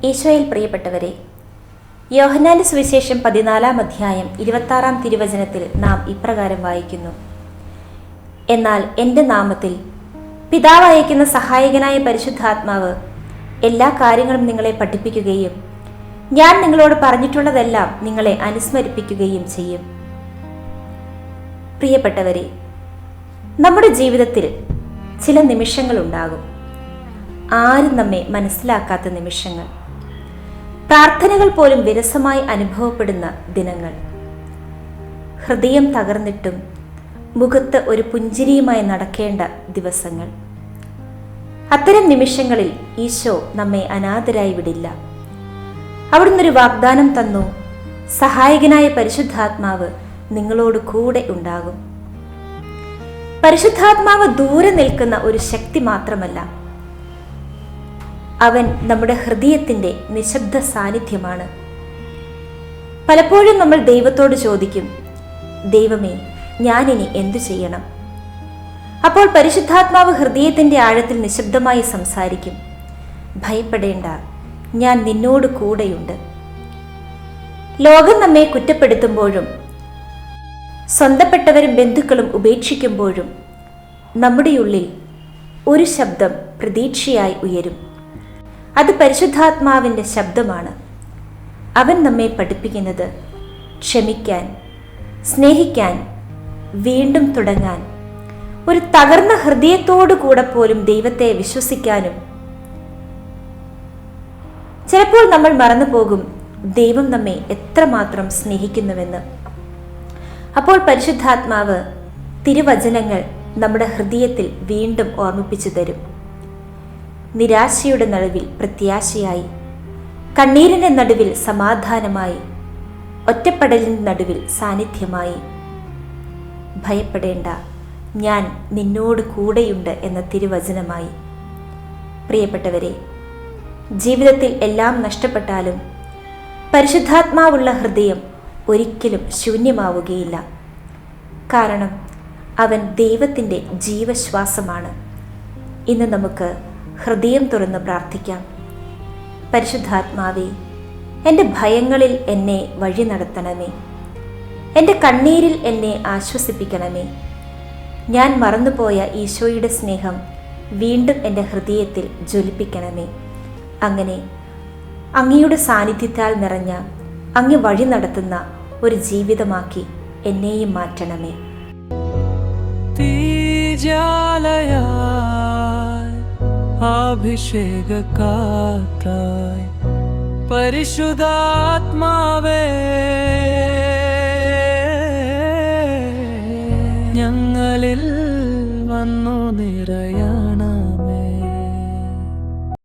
ഈശോയിൽ പ്രിയപ്പെട്ടവരെ, യോഹന്നാന്റെ സുവിശേഷം 14-ാം അധ്യായം 26-ാം തിരുവചനത്തിൽ നാം ഇപ്രകാരം വായിക്കുന്നു: എന്നാൽ എൻ്റെ നാമത്തിൽ പിതാവ് അയക്കുന്ന സഹായകനായ പരിശുദ്ധാത്മാവ് എല്ലാ കാര്യങ്ങളും നിങ്ങളെ പഠിപ്പിക്കുകയും ഞാൻ നിങ്ങളോട് പറഞ്ഞിട്ടുള്ളതെല്ലാം നിങ്ങളെ അനുസ്മരിപ്പിക്കുകയും ചെയ്യും. പ്രിയപ്പെട്ടവരെ, നമ്മുടെ ജീവിതത്തിൽ ചില നിമിഷങ്ങളുണ്ടാകും, ആരും നമ്മെ മനസ്സിലാക്കാത്ത നിമിഷങ്ങൾ, പ്രാർത്ഥനകൾ പോലും വിരസമായി അനുഭവപ്പെടുന്ന ദിനങ്ങൾ, ഹൃദയം തകർന്നിട്ടും മുഖത്ത് ഒരു പുഞ്ചിരിയുമായി നടക്കേണ്ട ദിവസങ്ങൾ. അത്തരം നിമിഷങ്ങളിൽ ഈശോ നമ്മെ അനാഥരായി വിടില്ല. അവിടുന്നൊരു വാഗ്ദാനം തന്നു: സഹായകനായ പരിശുദ്ധാത്മാവ് നിങ്ങളോട് കൂടെ ഉണ്ടാകും. പരിശുദ്ധാത്മാവ് ദൂരെ നിൽക്കുന്ന ഒരു ശക്തി മാത്രമല്ല, അവൻ നമ്മുടെ ഹൃദയത്തിൻ്റെ നിശബ്ദ സാന്നിധ്യമാണ്. പലപ്പോഴും നമ്മൾ ദൈവത്തോട് ചോദിക്കും: ദൈവമേ, ഞാനിനി എന്തു ചെയ്യണം? അപ്പോൾ പരിശുദ്ധാത്മാവ് ഹൃദയത്തിൻ്റെ ആഴത്തിൽ നിശബ്ദമായി സംസാരിക്കും: ഭയപ്പെടേണ്ട, ഞാൻ നിന്നോട് കൂടെയുണ്ട്. ലോകം നമ്മെ കുറ്റപ്പെടുത്തുമ്പോഴും സ്വന്തപ്പെട്ടവരും ബന്ധുക്കളും ഉപേക്ഷിക്കുമ്പോഴും നമ്മുടെ ഉള്ളിൽ ഒരു ശബ്ദം പ്രതീക്ഷയായി ഉയരും. അത് പരിശുദ്ധാത്മാവിൻ്റെ ശബ്ദമാണ്. അവൻ നമ്മെ പഠിപ്പിക്കുന്നത് ക്ഷമിക്കാൻ, സ്നേഹിക്കാൻ, വീണ്ടും തുടങ്ങാൻ, ഒരു തകർന്ന ഹൃദയത്തോടു കൂടെ പോലും ദൈവത്തെ വിശ്വസിക്കാനും. ചിലപ്പോൾ നമ്മൾ മറന്നുപോകും ദൈവം നമ്മെ എത്രമാത്രം സ്നേഹിക്കുന്നുവെന്ന്. അപ്പോൾ പരിശുദ്ധാത്മാവ് തിരുവചനങ്ങൾ നമ്മുടെ ഹൃദയത്തിൽ വീണ്ടും ഓർമ്മിപ്പിച്ചു തരും. നിരാശയുടെ നടുവിൽ പ്രത്യാശയായി, കണ്ണീരിൻ്റെ നടുവിൽ സമാധാനമായി, ഒറ്റപ്പെടലിൻ്റെ നടുവിൽ സാന്നിധ്യമായി. ഭയപ്പെടേണ്ട, ഞാൻ നിന്നോട് കൂടെയുണ്ട് എന്ന തിരുവചനമായി. പ്രിയപ്പെട്ടവരെ, ജീവിതത്തിൽ എല്ലാം നഷ്ടപ്പെട്ടാലും പരിശുദ്ധാത്മാവുള്ള ഹൃദയം ഒരിക്കലും ശൂന്യമാവുകയില്ല. കാരണം അവൻ ദൈവത്തിൻ്റെ ജീവശ്വാസമാണ്. ഇന്ന് നമുക്ക് ഹൃദയം തുറന്ന് പ്രാർത്ഥിക്കാം: പരിശുദ്ധാത്മാവേ, എൻ്റെ ഭയങ്ങളിൽ എന്നെ വഴി നടത്തണമേ. എൻ്റെ കണ്ണീരിൽ എന്നെ ആശ്വസിപ്പിക്കണമേ. ഞാൻ മറന്നുപോയ ഈശോയുടെ സ്നേഹം വീണ്ടും എൻ്റെ ഹൃദയത്തിൽ ജ്വലിപ്പിക്കണമേ. അങ്ങനെ അങ്ങയുടെ സാന്നിധ്യത്താൽ നിറഞ്ഞ, അങ്ങ് വഴി നടത്തുന്ന ഒരു ജീവിതമാക്കി എന്നെയും മാറ്റണമേ. അഭിഷേകക്കാറ്റായി പരിശുദ്ധാത്മാവേ, ഞങ്ങളിൽ വന്നു നിറയണമേ.